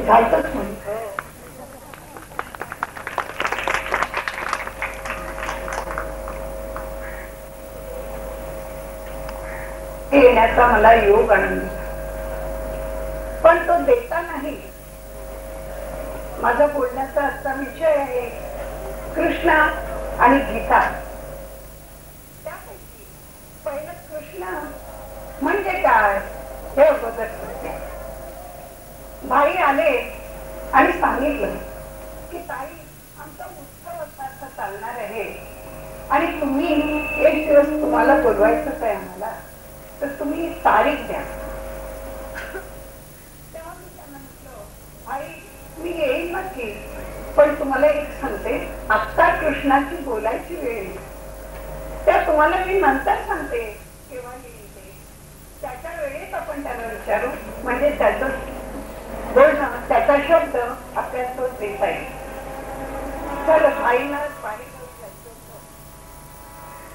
घालतच म्हणून येण्याचा मला योग आणून दिला, पण तो देता नाही. माझा बोलण्याचा आजचा विषय आहे कृष्ण आणि गीता. त्यापैकी पहिलं कृष्ण म्हणजे काय हे अगोदर सांगते. भाई आले आणि सांगितलं की ताई आमचा उत्सव असा चालणार आहे आणि तुम्ही एक दिवस तुम्हाला बोलवायचंच आहे आम्हाला, तर तुम्ही तारीख द्या. तेव्हा मी त्यांना म्हटलं भाई मी येईन नक्की, पण तुम्हाला एक सांगते आत्ता कृष्णाची बोलायची वेळ त्या तुम्हाला मी नंतर सांगते केव्हा येईल ते. त्याच्या वेळेत आपण त्याला विचारू, म्हणजे त्याचं बोलणं त्याचा शब्द आपल्याला तो देता येईल. तर भाईनं पाणी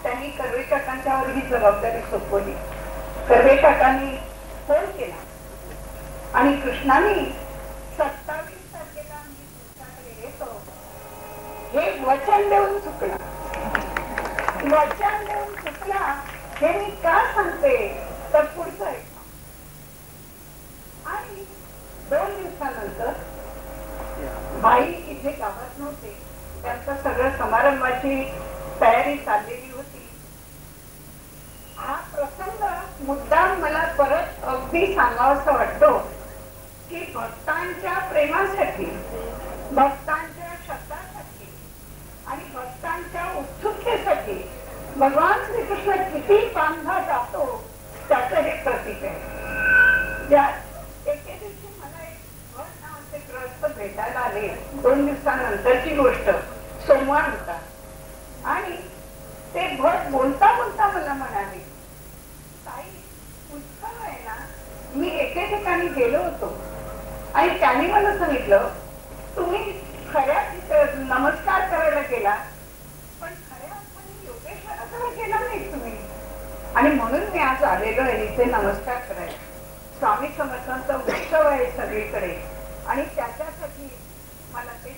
त्यांनी कर्वे काकांच्यावर ही जबाबदारी सोपवली. कर्वे काकांनी फोन केला आणि कृष्णाने 27 तारखेला मी तुमच्याकडे येतो हे वचन देऊन चुकला. वचन देऊन चुकला हे मी का सांगते तर पुढचं आहे. आणि 2 दिवसानंतर भाई इथे गावात नव्हते, त्यांचं सगळं समारंभाची तयारी चाललेली होती. हा प्रसंग मुद्दाम मला परत अगदी सांगावासा वाटतो की भक्तांच्या प्रेमासाठी, भक्तांच्या शब्दासाठी आणि भक्तांच्या उत्सुकतेसाठी भगवान श्रीकृष्ण किती बांधला जातो त्याचं हे प्रतीक आहे. एके दिवशी मला एक भट नावाचे ग्रस्त भेटायला आले. 2 दिवसानंतरची गोष्ट, सोमवार होता. आणि ते भट बोलता बोलता मला म्हणाले ताई उत्सव आहे ना, मी एके ठिकाणी गेलो होतो आणि त्याने मला सांगितलं तुम्ही खऱ्या नमस्कार करायला गेला पण खऱ्या अर्थाने योगेश्वराकडे गेला नाही तुम्ही, आणि म्हणून मी आज आलेलो आहे इथे नमस्कार करायला. स्वामी समर्थांचा उत्सव आहे सगळीकडे आणि त्याच्यासाठी मला ते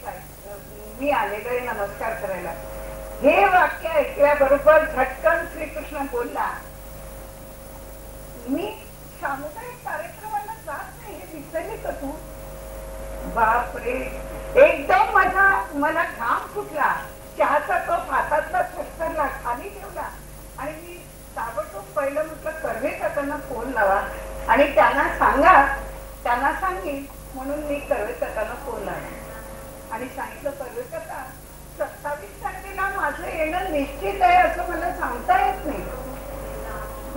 मी आलेलो आहे नमस्कार करायला. हे वाक्य ऐकल्याबरोबर झटकन श्रीकृष्ण बोलला मी सामुदायिक कार्यक्रमाला जात नाही हे विसरली का तू? बापरे, एकदम मला घाम सुटला. चहाचा कप हातातला छटकरला, खाली ठेवला आणि मी ताबडतोब पहिलं म्हटलं कर्वे काकांना फोन लावा आणि त्यांना सांगा, त्यांना सांगेन म्हणून मी कर्वे काकांना फोन लावला आणि सांगितलं कर्वे काका 27 तारखेला माझं येणं निश्चित आहे असं मला सांगता येत नाही,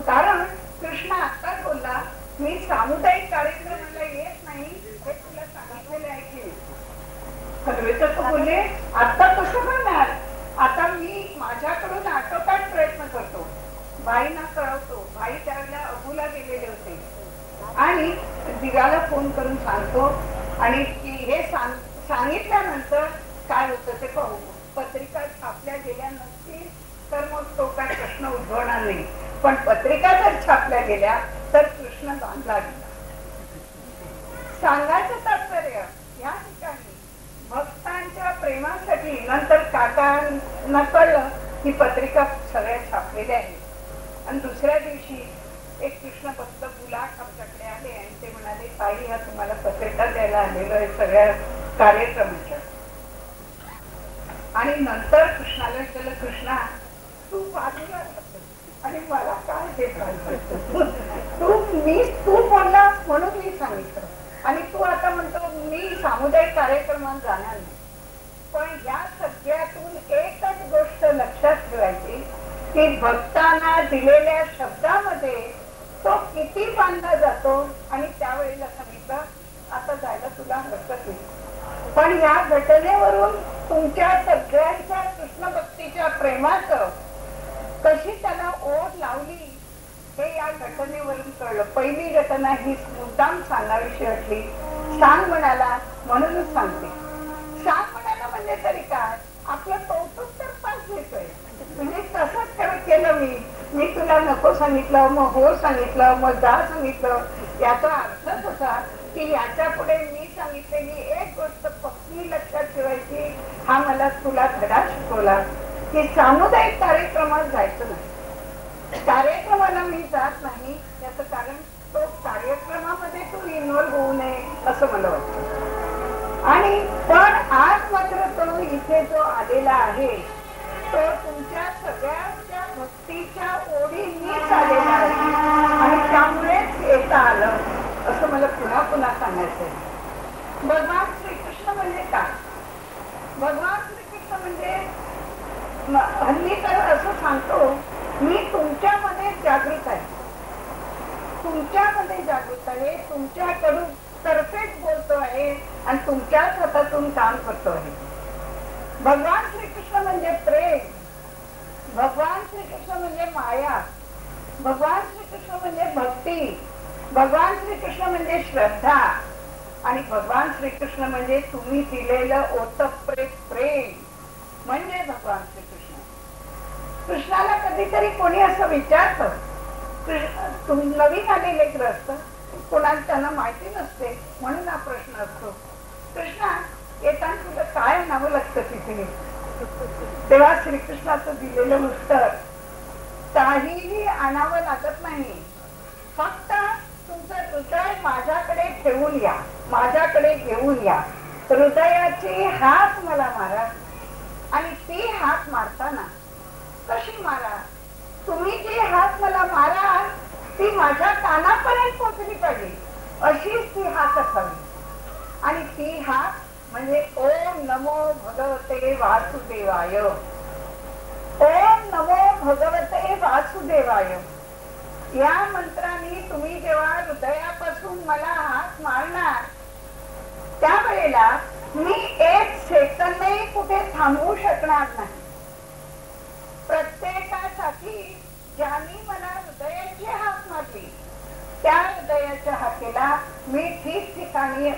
कारण कृष्ण आत्ताच बोलला मी सामुदायिक कार्यक्रमाला येत नाही हे तुला सांगितलेलं आहे की. कर्वे काका बोलले आता कसं करणार, आता मी माझ्याकडून आटोकाट प्रयत्न करतो, भाईना कळवतो. भाई त्यावेळेला अबूला गेलेले होते आणि दिव्याला फोन करून सांगतो आणि हे सांगितल्यानंतर काय होतं ते पाहू. पत्रिका छापल्या गेल्या नसतील तर मग तो काय प्रश्न उद्भवणार नाही, पण पत्रिका जर छापल्या गेल्या तर कृष्ण बांधला गेला. सांगायचं तात्पर्य या ठिकाणी भक्तांच्या प्रेमासाठी नंतर काकांना कळलं ही पत्रिका सगळ्या छापलेल्या आहेत आणि दुसऱ्या दिवशी एक कृष्ण भक्त गुलाट आमच्याकडे आले आणि ते म्हणाले ताई हा तुम्हाला पत्रिका द्यायला आलेलो आहे सगळ्या कार्यक्रमाच्या. आणि नंतर कृष्णाला विचारलं कृष्णा तू बाजूला आणि मला काय ते तू बोलला म्हणून मी सांगितलं आणि तू आता म्हणतो मी सामुदायिक कार्यक्रमात जाणार नाही. पण या सगळ्यातून एकच गोष्ट लक्षात ठेवायची की भक्तांना दिलेल्या शब्दामध्ये तो किती बांधला जातो आणि त्यावेळेला सांगितलं आता जायला तुला हरकत नाही. पण या घटनेवरून तुमच्या सगळ्यांच्या कृष्ण भक्तीच्या प्रेमाचं कशी त्याला ओढ लावली हे या घटनेवरून कळलं. पहिली घटना ही मुद्दाम सांगावीशी वाटली. सांग म्हणाला म्हणूनच सांगते. सांग म्हणाला म्हणजे तरी काय आपलं कौतुक तर पास घेतोय, म्हणजे तसंच केलं मी तुला नको सांगितलं मग हो सांगितलं मग जा सांगितलं याचा अर्थच होता की याच्या पुढे मी सांगितलेली एक गोष्ट पक्की लक्षात ठेवायची. हा मला तुला धडा शिकवला की सामुदायिक कार्यक्रमात जायचं नाही. कार्यक्रमाला मी जात नाही याचं कारण तो कार्यक्रमामध्ये तू इन्व्हॉल्व्ह होऊ नये असं मला वाटतं. आणि पण आज मात्र तो इथे जो आलेला आहे तो तुमच्या सगळ्यांच्या भक्तीच्या ओढीनीच आलेला आहे आणि त्यामुळेच येता आलं असं मला पुन्हा पुन्हा सांगायचंय. भगवान श्रीकृष्ण म्हणजे काय? भगवान श्रीकृष्ण म्हणजे हल्ली तर असं सांगतो मी तुमच्यामध्ये जागृत आहे, तुमच्यामध्ये जागृत आहे, तुमच्याकडून तर्फेच बोलतो आहे आणि तुमच्याच हातातून काम करतो आहे. भगवान श्रीकृष्ण म्हणजे प्रेम, भगवान श्रीकृष्ण म्हणजे माया, भगवान श्रीकृष्ण म्हणजे भक्ती, भगवान श्रीकृष्ण म्हणजे श्रद्धा आणि भगवान श्रीकृष्ण म्हणजे तुम्ही दिलेलं ओतप्रेत प्रेम म्हणजे भगवान श्रीकृष्ण. कृष्णाला कधीतरी कोणी असं विचारतं, नवीन आलेले ग्रस्त कोणाला त्यांना माहिती नसते म्हणून हा प्रश्न असतो, कृष्णा येताना तुला काय आणावं लागतं तिथे? तेव्हा श्रीकृष्णाचं दिलेलं उत्तर काहीही आणावं लागत नाही, फक्त तुमचं हृदय माझ्याकडे ठेवून या, माझ्याकडे घेऊन या. हृदयाची हाक मला मारा आणि ती हाक मारताना कशी मारा? तुम्ही जी हाक मला मारा ती माझ्या कानापर्यंत पोहोचली पाहिजे अशीच ती हाक असावी. आणि ती हाक म्हणजे ओम नमो भगवते वासुदेवाय, ओम नमो भगवते वासुदेवाय या मंत्राने तुम्ही जेव्हा हृदयापासून मला हाक मारणार त्यावेळेला मी एक सेकंदही कुठे थांबवू शकणार नाही. प्रत्येकासाठी ज्यांनी मला हृदयाची हाक मारली त्या हृदयाच्या हाकेला मी ठिकठिकाणी